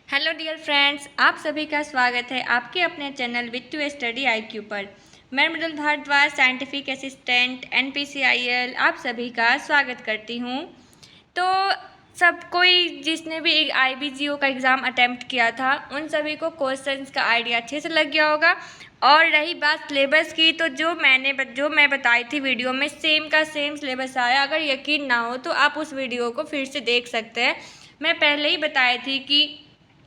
Hello dear friends, आप सभी का स्वागत है आपके अपने channel with to study IQ पर। मैं मृदुल भारद्वाज, साइंटिफिक असिस्टेंट NPCIL, आप सभी का स्वागत करती हूँ। तो सब कोई जिसने भी एक IBGO का एग्ज़ाम अटैम्प्ट किया था उन सभी को क्वेश्चंस का आइडिया अच्छे से लग गया होगा। और रही बात सिलेबस की, तो जो मैं बताई थी वीडियो में सेम का सेम सिलेबस आया। अगर यकीन ना हो तो आप उस वीडियो को फिर से देख सकते हैं। मैं पहले ही बताई थी कि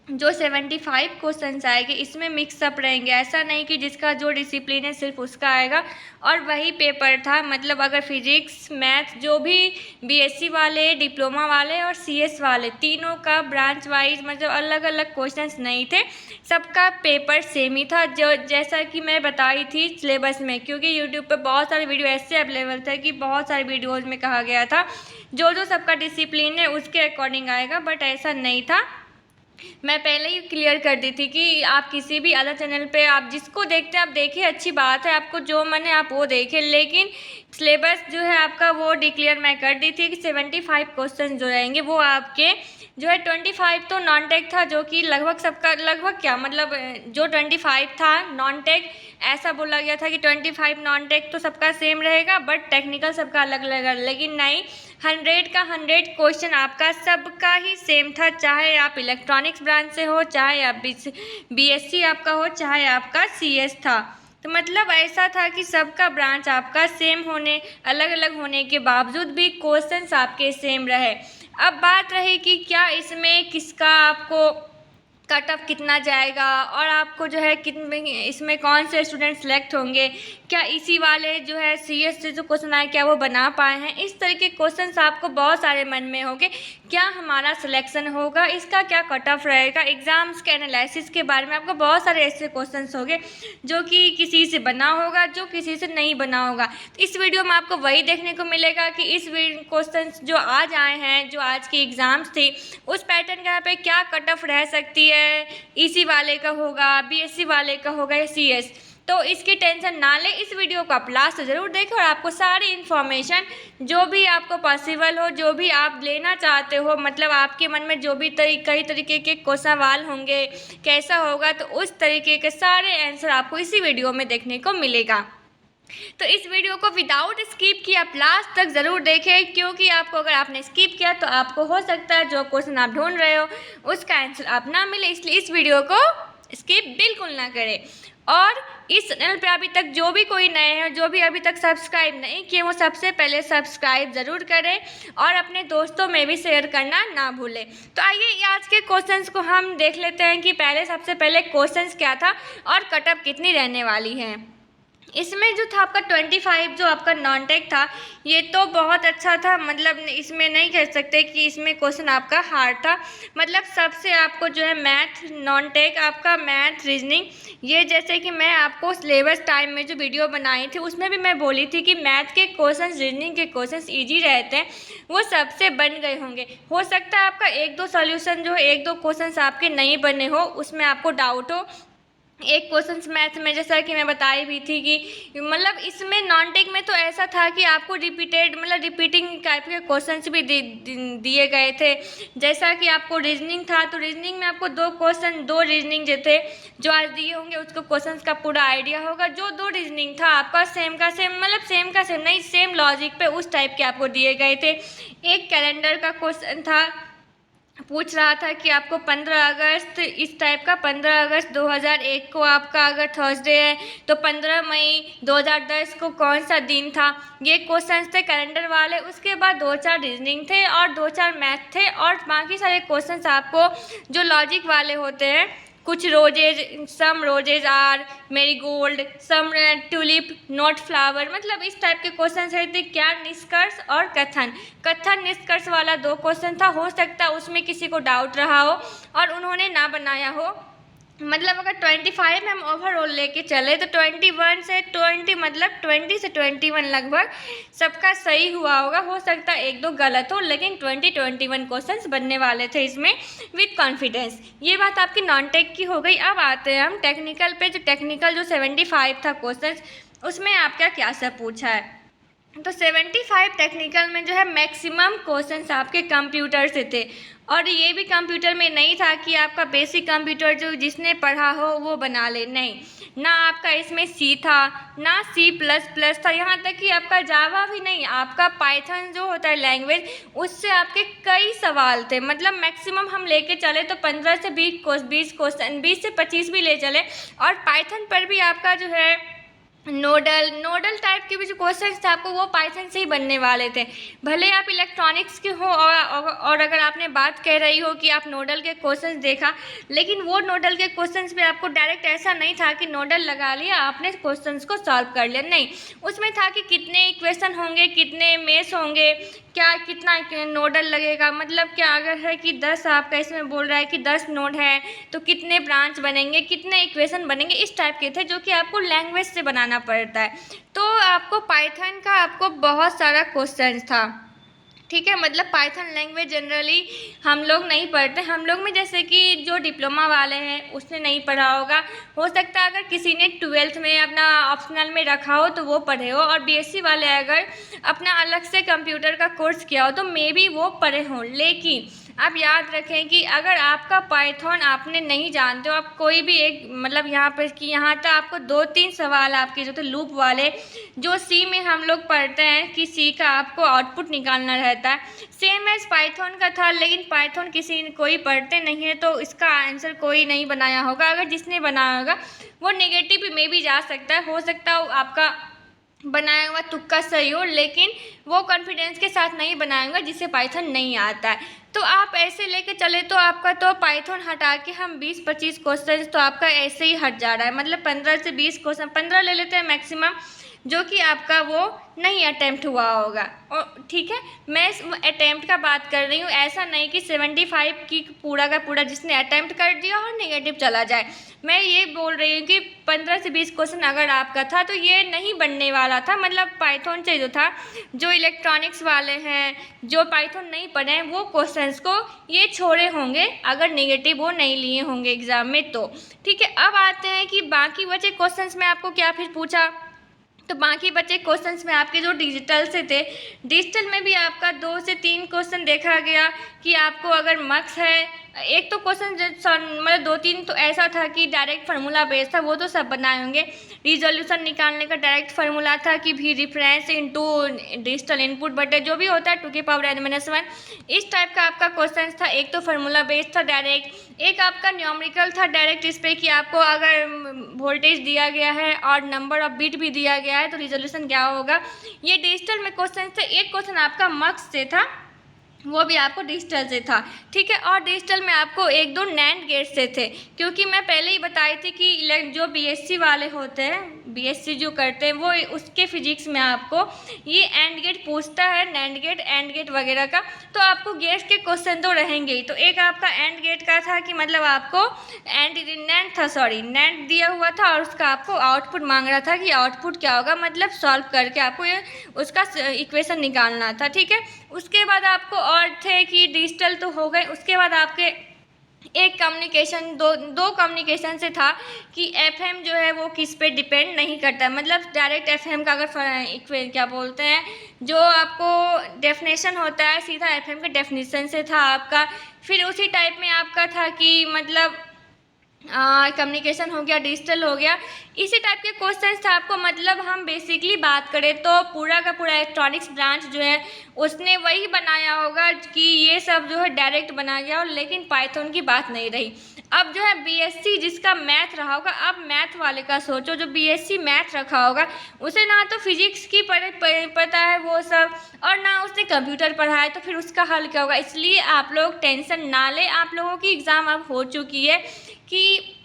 जो 75 क्वेश्चंस आएंगे इसमें मिक्सअप रहेंगे। ऐसा नहीं कि जिसका जो डिसिप्लिन है सिर्फ उसका आएगा और वही पेपर था। मतलब अगर फिजिक्स मैथ जो भी BSc वाले, डिप्लोमा वाले और CS वाले तीनों का ब्रांच वाइज मतलब अलग अलग क्वेश्चंस नहीं थे, सबका पेपर सेम ही था। जो जैसा कि मैं बताई थी सिलेबस में, क्योंकि यूट्यूब पर बहुत सारे वीडियो ऐसे अवेलेबल थे कि बहुत सारे वीडियोज़ में कहा गया था जो जो सबका डिसिप्लिन है उसके अकॉर्डिंग आएगा, बट ऐसा नहीं था। मैं पहले ही क्लियर कर दी थी कि आप किसी भी अदर चैनल पे आप जिसको देखते हैं आप देखिए, अच्छी बात है, आपको जो मन है आप वो देखें, लेकिन सिलेबस जो है आपका वो डिक्लेयर मैं कर दी थी कि 75 क्वेश्चन जो रहेंगे वो आपके जो है 25 तो नॉन टेक था, जो कि लगभग सबका लगभग क्या मतलब जो 25 था नॉन टेक, ऐसा बोला गया था कि 25 नॉन टेक तो सबका सेम रहेगा बट टेक्निकल सबका अलग लगेगा, लेकिन नहीं, 100 का 100 क्वेश्चन आपका सबका ही सेम था। चाहे आप इलेक्ट्रॉनिक्स ब्रांच से हो, चाहे आप BSc आपका हो, चाहे आपका CS था। तो मतलब ऐसा था कि सबका ब्रांच आपका सेम होने अलग अलग होने के बावजूद भी क्वेश्चंस आपके सेम रहे। अब बात रही कि क्या इसमें किसका आपको कट ऑफ कितना जाएगा और आपको जो है कितने इसमें कौन से स्टूडेंट सेलेक्ट होंगे, क्या इसी वाले जो है CS से जो क्वेश्चन आए क्या वो बना पाए हैं। इस तरह के क्वेश्चंस आपको बहुत सारे मन में होंगे, क्या हमारा सिलेक्शन होगा, इसका क्या कट ऑफ रहेगा, एग्ज़ाम्स के एनालिसिस के बारे में आपको बहुत सारे ऐसे क्वेश्चंस होंगे जो कि किसी से बना होगा, जो किसी से नहीं बना होगा। तो इस वीडियो में आपको वही देखने को मिलेगा कि इस क्वेश्चंस जो आज आए हैं, जो आज की एग्ज़ाम्स थी, उस पैटर्न का यहाँ पे क्या कट ऑफ रह सकती है, EC वाले का होगा, BSc वाले का होगा या CS। तो इसकी टेंशन ना ले, इस वीडियो को आप लास्ट ज़रूर देखें और आपको सारी इन्फॉर्मेशन जो भी आपको पॉसिबल हो, जो भी आप लेना चाहते हो, मतलब आपके मन में जो भी कई तरीके के सवाल होंगे कैसा होगा, तो उस तरीके के सारे आंसर आपको इसी वीडियो में देखने को मिलेगा। तो इस वीडियो को विदाउट स्किप किए आप लास्ट तक ज़रूर देखें, क्योंकि आपको अगर आपने स्किप किया तो आपको हो सकता है जो क्वेश्चन आप ढूंढ रहे हो उसका आंसर आप ना मिले, इसलिए इस वीडियो को स्किप बिल्कुल ना करें। और इस चैनल पे अभी तक जो भी कोई नए हैं, जो भी अभी तक सब्सक्राइब नहीं किए, वो सबसे पहले सब्सक्राइब ज़रूर करें और अपने दोस्तों में भी शेयर करना ना भूलें। तो आइए आज के क्वेश्चंस को हम देख लेते हैं कि सबसे पहले क्वेश्चंस क्या था और कटअप कितनी रहने वाली है। इसमें जो था आपका 25 जो आपका नॉन टेक था, ये तो बहुत अच्छा था। मतलब इसमें नहीं कह सकते कि इसमें क्वेश्चन आपका हार्ड था। मतलब सबसे आपको जो है मैथ, नॉन टेक आपका मैथ, रीजनिंग, ये जैसे कि मैं आपको सिलेबस टाइम में जो वीडियो बनाई थी उसमें भी मैं बोली थी कि मैथ के क्वेश्चन, रीजनिंग के क्वेश्चन ईजी रहते हैं, वो सबसे बन गए होंगे। हो सकता है आपका एक दो सॉल्यूशन जो है, एक दो क्वेश्चन आपके नहीं बने हो, उसमें आपको डाउट हो। एक क्वेश्चंस मैथ में जैसा कि मैं बताई भी थी कि मतलब इसमें नॉन टेक में तो ऐसा था कि आपको रिपीटिंग टाइप के क्वेश्चंस भी दिए गए थे। जैसा कि आपको रीजनिंग था तो रीजनिंग में आपको दो रीजनिंग जो थे जो आज दिए होंगे उसको क्वेश्चंस का पूरा आइडिया होगा। जो दो रीजनिंग था आपका सेम का सेम नहीं, सेम लॉजिक पे उस टाइप के आपको दिए गए थे। एक कैलेंडर का क्वेश्चन था, पूछ रहा था कि आपको 15 अगस्त इस टाइप का, 15 अगस्त 2001 को आपका अगर थर्सडे है तो 15 मई 2010 को कौन सा दिन था। ये क्वेश्चंस थे कैलेंडर वाले। उसके बाद 2-4 रीजनिंग थे और 2-4 मैथ थे और बाकी सारे क्वेश्चंस आपको जो लॉजिक वाले होते हैं, कुछ roses, some roses are marigold, some tulip not flower, मतलब इस टाइप के क्वेश्चन थे। क्या निष्कर्ष और कथन निष्कर्ष वाला 2 क्वेश्चन था। हो सकता है उसमें किसी को डाउट रहा हो और उन्होंने ना बनाया हो। मतलब अगर 25 में हम ओवरऑल लेके चले तो 21 से 20 मतलब 20 से 21 लगभग सबका सही हुआ होगा। हो सकता है एक दो गलत हो, लेकिन 21 क्वेश्चंस बनने वाले थे इसमें विद कॉन्फिडेंस। ये बात आपकी नॉन टेक की हो गई। अब आते हैं हम टेक्निकल पे। जो टेक्निकल जो 75 था क्वेश्चंस, उसमें आपका क्या सब पूछा है। तो 75 टेक्निकल में जो है मैक्सिमम क्वेश्चंस आपके कंप्यूटर से थे। और ये भी कंप्यूटर में नहीं था कि आपका बेसिक कंप्यूटर जो जिसने पढ़ा हो वो बना ले, नहीं, ना आपका इसमें सी था, ना C++ था, यहाँ तक कि आपका जावा भी नहीं, आपका पाइथन जो होता है लैंग्वेज, उससे आपके कई सवाल थे। मतलब मैक्सिमम हम लेके चले तो 15 से 20 क्वेश्चन, 20 से 25 भी ले चले। और पाइथन पर भी आपका जो है नोडल टाइप के भी जो क्वेश्चंस थे आपको वो पाइथन से ही बनने वाले थे। भले आप इलेक्ट्रॉनिक्स के हो और अगर आपने बात कह रही हो कि आप नोडल के क्वेश्चंस देखा, लेकिन वो नोडल के क्वेश्चंस में आपको डायरेक्ट ऐसा नहीं था कि नोडल लगा लिया आपने क्वेश्चंस को सॉल्व कर लिया, नहीं, उसमें था कि कितने इक्वेशन होंगे, कितने मेश होंगे, क्या कितना नोडल लगेगा, मतलब क्या अगर है कि 10 आपका इसमें बोल रहा है कि 10 नोड है तो कितने ब्रांच बनेंगे, कितने इक्वेशन बनेंगे, इस टाइप के थे जो कि आपको लैंग्वेज से बनाना पड़ता है। तो आपको पाइथन का आपको बहुत सारा क्वेश्चन था, ठीक है। मतलब पाइथन लैंग्वेज जनरली हम लोग नहीं पढ़ते, हम लोग में जैसे कि जो डिप्लोमा वाले हैं उसने नहीं पढ़ा होगा, हो सकता है अगर किसी ने 12th में अपना ऑप्शनल में रखा हो तो वो पढ़े हो, और बीएससी वाले अगर अपना अलग से कंप्यूटर का कोर्स किया हो तो मे बी वो पढ़े हों। लेकिन आप याद रखें कि अगर आपका पाइथन आपने नहीं जानते हो, आप कोई भी एक मतलब यहाँ पर कि यहाँ तक आपको 2-3 सवाल आपके जो थे लूप वाले, जो सी में हम लोग पढ़ते हैं कि सी का आपको आउटपुट निकालना रहता है, सेम एज पाइथन का था। लेकिन पाइथन कोई पढ़ते नहीं है तो इसका आंसर कोई नहीं बनाया होगा, अगर जिसने बनाया होगा वो नेगेटिव में भी जा सकता है, हो सकता है आपका बनाया हुआ तुक्का सही हो, लेकिन वो कॉन्फिडेंस के साथ नहीं बनाएंगे जिसे पाइथन नहीं आता है। तो आप ऐसे लेके चले तो आपका तो पाइथन हटा के हम 20-25 क्वेश्चन तो आपका ऐसे ही हट जा रहा है। मतलब 15 से 20 क्वेश्चन, 15 ले लेते हैं मैक्सिमम, जो कि आपका वो नहीं अटैम्प्ट हुआ होगा। और ठीक है, मैं अटैम्प्ट का बात कर रही हूँ, ऐसा नहीं कि 75 की पूरा का पूरा जिसने अटैम्प्ट कर दिया और नेगेटिव चला जाए। मैं ये बोल रही हूँ कि 15 से 20 क्वेश्चन अगर आपका था तो ये नहीं बनने वाला था। मतलब पाइथन से जो था, जो इलेक्ट्रॉनिक्स वाले हैं जो पाइथन नहीं पढ़े हैं वो क्वेश्चंस को ये छोड़े होंगे अगर नेगेटिव वो नहीं लिए होंगे एग्ज़ाम में तो। ठीक है, अब आते हैं कि बाकी बचे क्वेश्चंस में आपको क्या फिर पूछा। तो बाकी बचे क्वेश्चंस में आपके जो डिजिटल से थे, डिजिटल में भी आपका 2 से 3 क्वेश्चन देखा गया कि आपको अगर मार्क्स है। एक तो क्वेश्चन मतलब 2-3 तो ऐसा था कि डायरेक्ट फार्मूला बेस्ड था, वो तो सब बनाए होंगे। रिजोल्यूशन निकालने का डायरेक्ट फार्मूला था कि भी रिफरेंस इनटू डिजिटल इनपुट बटे जो भी होता है 2 की पावर n-1, इस टाइप का आपका क्वेश्चन था। एक तो फार्मूला बेस्ड था डायरेक्ट, एक आपका न्यूमेरिकल था डायरेक्ट, इस पे कि आपको अगर वोल्टेज दिया गया है और नंबर ऑफ बिट भी दिया गया है तो रिजोल्यूशन क्या होगा। ये डिजिटल में क्वेश्चन थे। एक क्वेश्चन आपका मार्क्स से था, वो भी आपको डिजिटल से था, ठीक है। और डिजिटल में आपको 1-2 नैंड गेट से थे, क्योंकि मैं पहले ही बताई थी कि जो बीएससी वाले होते हैं, बीएससी जो करते हैं वो उसके फिजिक्स में आपको ये एंड गेट पूछता है, नैंड गेट एंड गेट वगैरह का, तो आपको गेट्स के क्वेश्चन तो रहेंगे ही। तो एक आपका एंड गेट का था कि मतलब आपको नैंड दिया हुआ था और उसका आपको आउटपुट मांग रहा था कि आउटपुट क्या होगा, मतलब सॉल्व करके आपको ये उसका इक्वेशन निकालना था, ठीक है। उसके बाद आपको और थे कि डिजिटल तो हो गए, उसके बाद आपके एक कम्युनिकेशन दो कम्युनिकेशन से था कि एफएम जो है वो किस पे डिपेंड नहीं करता, मतलब डायरेक्ट एफएम का अगर क्या बोलते हैं जो आपको डेफिनेशन होता है सीधा एफएम के डेफिनेशन से था आपका। फिर उसी टाइप में आपका था कि मतलब कम्युनिकेशन हो गया, डिजिटल हो गया, इसी टाइप के क्वेश्चंस था आपको। मतलब हम बेसिकली बात करें तो पूरा का पूरा इलेक्ट्रॉनिक्स ब्रांच जो है उसने वही बनाया होगा कि ये सब जो है डायरेक्ट बना गया हो, लेकिन पाइथन की बात नहीं रही। अब जो है बीएससी जिसका मैथ रहा होगा, अब मैथ वाले का सोचो, जो बीएससी मैथ रखा होगा उसे ना तो फिजिक्स की पता है वो सब, और ना उसने कंप्यूटर पढ़ा है, तो फिर उसका हल क्या होगा। इसलिए आप लोग टेंशन ना लें, आप लोगों की एग्ज़ाम अब हो चुकी है कि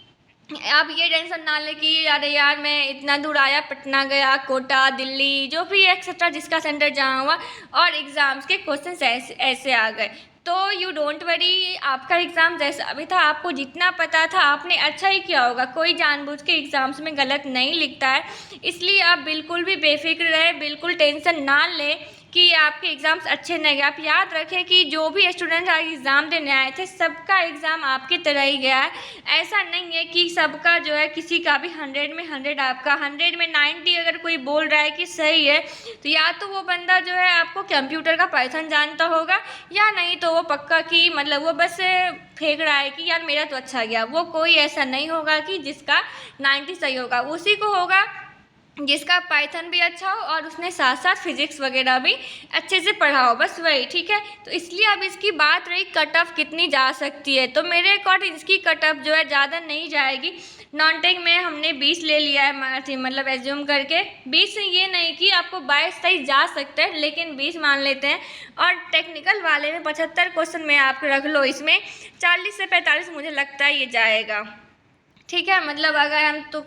आप ये टेंशन ना लें कि अरे यार मैं इतना दूर आया, पटना गया, कोटा, दिल्ली, जो भी एक्सेट्रा जिसका सेंटर जहाँ हुआ और एग्ज़ाम्स के क्वेश्चन ऐसे आ गए। तो यू डोंट वरी, आपका एग्ज़ाम जैसा भी था, आपको जितना पता था आपने अच्छा ही किया होगा। कोई जानबूझ के एग्ज़ाम्स में गलत नहीं लिखता है, इसलिए आप बिल्कुल भी बेफिक्र रहें, बिल्कुल टेंशन ना लें कि आपके एग्ज़ाम्स अच्छे नहीं गए। आप याद रखें कि जो भी स्टूडेंट आज एग्ज़ाम देने आए थे सबका एग्ज़ाम आपकी तरह ही गया है। ऐसा नहीं है कि सबका जो है किसी का भी 100 में 100 आपका 100 में 90 अगर कोई बोल रहा है कि सही है तो या तो वो बंदा जो है आपको कंप्यूटर का पाइथन जानता होगा, या नहीं तो वो पक्का कि मतलब वो बस फेंक रहा है कि यार मेरा तो अच्छा गया। वो कोई ऐसा नहीं होगा कि जिसका 90 सही होगा, उसी को होगा जिसका पाइथन भी अच्छा हो और उसने साथ साथ फिजिक्स वगैरह भी अच्छे से पढ़ा हो, बस वही। ठीक है, तो इसलिए अब इसकी बात रही कट ऑफ कितनी जा सकती है, तो मेरे अकॉर्डिंग इसकी कट ऑफ जो है ज़्यादा नहीं जाएगी। नॉन टेक में हमने 20 ले लिया है, मतलब एज्यूम करके 20 ये नहीं कि आपको 22-23 जा सकते हैं, लेकिन 20 मान लेते हैं। और टेक्निकल वाले में 75 क्वेश्चन में आप रख लो, इसमें 40 से 45 मुझे लगता है ये जाएगा। ठीक है, मतलब अगर हम तो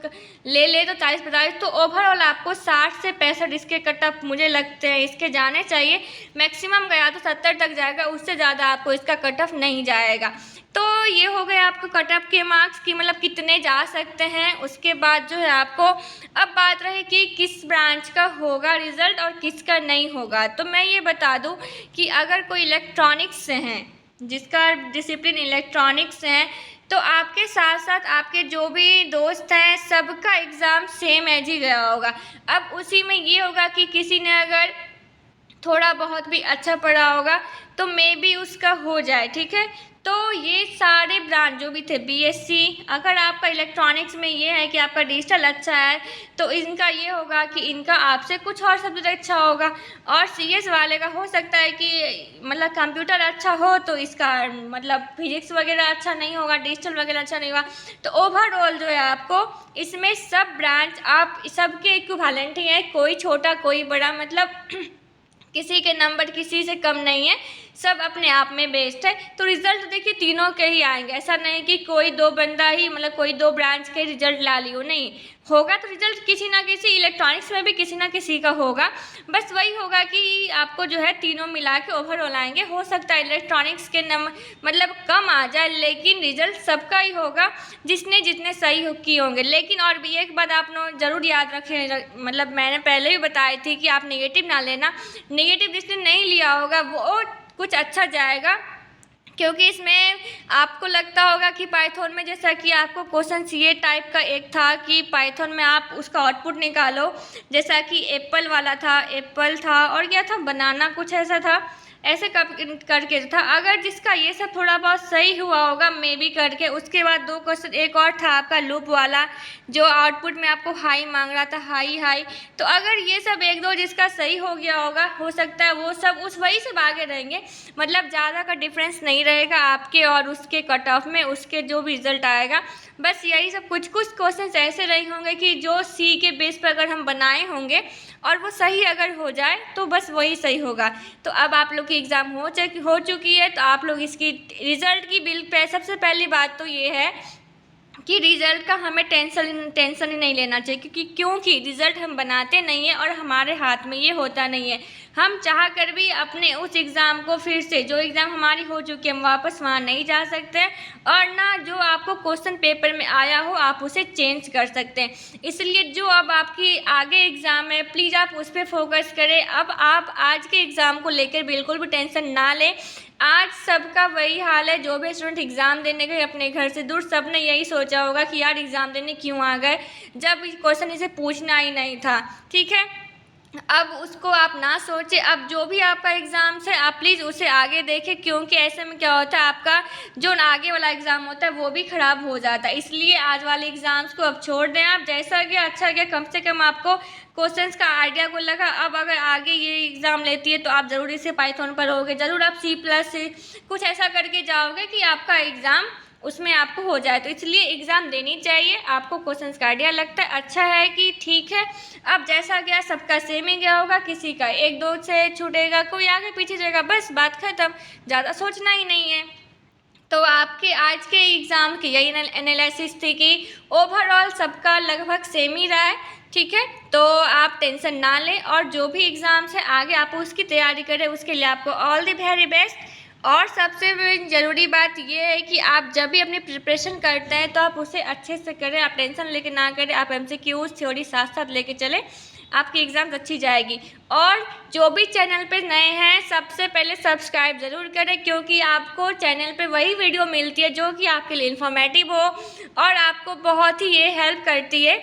ले तो 40-45, तो ओवरऑल आपको 60 से 65 इसके कट ऑफ मुझे लगते हैं इसके जाने चाहिए। मैक्सिमम गया तो 70 तक जाएगा, उससे ज़्यादा आपको इसका कट ऑफ नहीं जाएगा। तो ये हो गया आपको कट ऑफ के मार्क्स की, मतलब कितने जा सकते हैं। उसके बाद जो है आपको अब बात रही कि किस ब्रांच का होगा रिज़ल्ट और किसका नहीं होगा। तो मैं ये बता दूं कि अगर कोई इलेक्ट्रॉनिक्स से हैं, जिसका डिसिप्लिन इलेक्ट्रॉनिक्स है, तो आपके साथ साथ आपके जो भी दोस्त हैं सबका एग्ज़ाम सेम एज ही गया होगा। अब उसी में ये होगा कि किसी ने अगर थोड़ा बहुत भी अच्छा पढ़ा होगा तो मे बी उसका हो जाए। ठीक है, तो ये सारे ब्रांच जो भी थे बीएससी, अगर आपका इलेक्ट्रॉनिक्स में ये है कि आपका डिजिटल अच्छा है तो इनका ये होगा कि इनका आपसे कुछ और सब्जेक्ट अच्छा होगा। और सीएस वाले का हो सकता है कि मतलब कंप्यूटर अच्छा हो तो इसका मतलब फिजिक्स वगैरह अच्छा नहीं होगा, डिजिटल वगैरह अच्छा नहीं होगा। तो ओवरऑल जो है आपको इसमें सब ब्रांच आप सबके इक्विवेलेंट ही है, कोई छोटा कोई बड़ा, मतलब किसी के नंबर किसी से कम नहीं है, सब अपने आप में बेस्ट है। तो रिज़ल्ट देखिए तीनों के ही आएंगे, ऐसा नहीं कि कोई दो बंदा ही मतलब कोई दो ब्रांच के रिजल्ट ला लियो, नहीं होगा तो रिजल्ट किसी ना किसी, इलेक्ट्रॉनिक्स में भी किसी ना किसी का होगा। बस वही होगा कि आपको जो है तीनों मिला के ओवरऑल आएंगे। हो सकता है इलेक्ट्रॉनिक्स के मतलब कम आ जाए, लेकिन रिजल्ट सबका ही होगा जिसने जितने सही किए होंगे। लेकिन और भी एक बात आप लोग ज़रूर याद रखें, मतलब मैंने पहले भी बताई थी कि आप नेगेटिव ना लेना। नेगेटिव जिसने नहीं लिया होगा वो कुछ अच्छा जाएगा, क्योंकि इसमें आपको लगता होगा कि पाइथन में जैसा कि आपको क्वेश्चन ये टाइप का एक था कि पाइथन में आप उसका आउटपुट निकालो, जैसा कि एप्पल वाला था, एप्पल था और क्या था बनाना, कुछ ऐसा था, ऐसे करके था। अगर जिसका ये सब थोड़ा बहुत सही हुआ होगा मे बी करके, उसके बाद 2 क्वेश्चन एक और था आपका लूप वाला, जो आउटपुट में आपको हाई मांग रहा था, हाई। तो अगर ये सब 1-2 जिसका सही हो गया होगा, हो सकता है वो सब उस वही से आगे रहेंगे, मतलब ज़्यादा का डिफरेंस नहीं रहेगा आपके और उसके कट ऑफ में, उसके जो भी रिजल्ट आएगा। बस यही सब कुछ क्वेश्चंस ऐसे रहे होंगे कि जो सी के बेस पर अगर हम बनाए होंगे और वो सही अगर हो जाए तो बस वही सही होगा। तो अब आप लोग की एग्ज़ाम हो चुकी है, तो आप लोग इसकी रिज़ल्ट की बिल पे सबसे पहली बात तो ये है कि रिज़ल्ट का हमें टेंशन ही नहीं लेना चाहिए, क्योंकि रिज़ल्ट हम बनाते नहीं हैं और हमारे हाथ में ये होता नहीं है। हम चाह कर भी अपने उस एग्ज़ाम को फिर से, जो एग्ज़ाम हमारी हो चुकी है, हम वापस वहाँ नहीं जा सकते हैं, और ना जो आपको क्वेश्चन पेपर में आया हो आप उसे चेंज कर सकते हैं। इसलिए जो अब आपकी आगे एग्ज़ाम है प्लीज़ आप उस पर फोकस करें। अब आप आज के एग्ज़ाम को लेकर बिल्कुल भी टेंशन ना लें। आज सबका वही हाल है, जो भी स्टूडेंट एग्ज़ाम देने गए अपने घर से दूर, सब ने यही सोचा होगा कि यार एग्ज़ाम देने क्यों आ गए, जब क्वेश्चन इसे पूछना ही नहीं था। ठीक है, अब उसको आप ना सोचें। अब जो भी आपका एग्ज़ाम्स है आप प्लीज़ उसे आगे देखें, क्योंकि ऐसे में क्या होता है आपका जो आगे वाला एग्ज़ाम होता है वो भी ख़राब हो जाता है। इसलिए आज वाले एग्ज़ाम्स को अब छोड़ दें आप, जैसा गया अच्छा गया, कम से कम आपको क्वेश्चंस का आइडिया को लगा। अब अगर आगे ये एग्ज़ाम लेती है तो आप ज़रूर इसे पाइथन पर होगे, ज़रूर आप C+ से कुछ ऐसा करके जाओगे कि आपका एग्ज़ाम उसमें आपको हो जाए। तो इसलिए एग्ज़ाम देनी चाहिए। आपको क्वेश्चंस का आइडिया लगता है अच्छा है कि ठीक है, अब जैसा गया सबका सेम ही गया होगा, किसी का 1-2 से छूटेगा, कोई आगे पीछे जाएगा, बस बात ख़त्म, ज़्यादा सोचना ही नहीं है। तो आपके आज के एग्ज़ाम की यही एनालिसिस थी कि ओवरऑल सबका लगभग सेम ही रहा है। ठीक है, तो आप टेंशन ना लें, और जो भी एग्ज़ाम्स है आगे आप उसकी तैयारी करें, उसके लिए आपको ऑल द वेरी बेस्ट। और सबसे ज़रूरी बात ये है कि आप जब भी अपनी प्रिपरेशन करते हैं तो आप उसे अच्छे से करें, आप टेंशन लेके ना करें, आप MCQs थ्योरी साथ साथ लेके चलें। आपकी एग्ज़ाम्स अच्छी जाएगी। और जो भी चैनल पे नए हैं सबसे पहले सब्सक्राइब ज़रूर करें, क्योंकि आपको चैनल पे वही वीडियो मिलती है जो कि आपके लिए इन्फॉर्मेटिव हो और आपको बहुत ही ये हेल्प करती है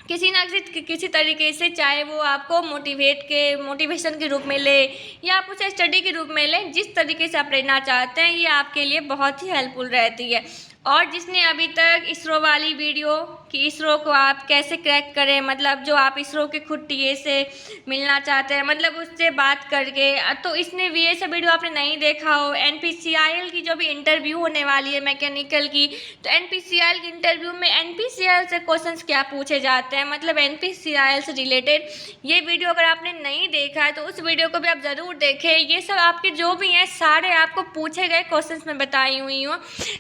किसी ना किसी तरीके से, चाहे वो आपको मोटिवेशन के रूप में ले या आप उसे स्टडी के रूप में लें। जिस तरीके से आप लेना चाहते हैं ये आपके लिए बहुत ही हेल्पफुल रहती है। और जिसने अभी तक इसरो वाली वीडियो कि इसरो को आप कैसे क्रैक करें, मतलब जो आप इसरो के खुद टीए से मिलना चाहते हैं, मतलब उससे बात करके, तो इसने ये सब वीडियो आपने नहीं देखा हो, एनपीसीआईएल की जो भी इंटरव्यू होने वाली है मैकेनिकल की, तो एनपीसीआईएल की इंटरव्यू में एनपीसीआईएल से क्वेश्चंस क्या पूछे जाते हैं, मतलब एनपीसीआईएल से रिलेटेड ये वीडियो अगर आपने नहीं देखा है तो उस वीडियो को भी आप ज़रूर देखें। ये सब आपके जो भी हैं सारे आपको पूछे गए क्वेश्चंस में बताई हुई हूँ।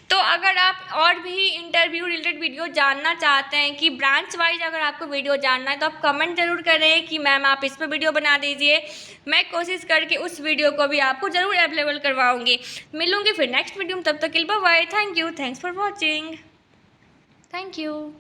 तो अगर आप और भी इंटरव्यू रिलेटेड वीडियो जानना चाहते हैं कि ब्रांच वाइज अगर आपको वीडियो जानना है तो आप कमेंट ज़रूर करें कि मैम आप इस पर वीडियो बना दीजिए। मैं कोशिश करके उस वीडियो को भी आपको ज़रूर अवेलेबल करवाऊँगी। मिलूँगी फिर नेक्स्ट वीडियो में, तब तक के लिए bye. Thank you, thanks for watching. Thank you.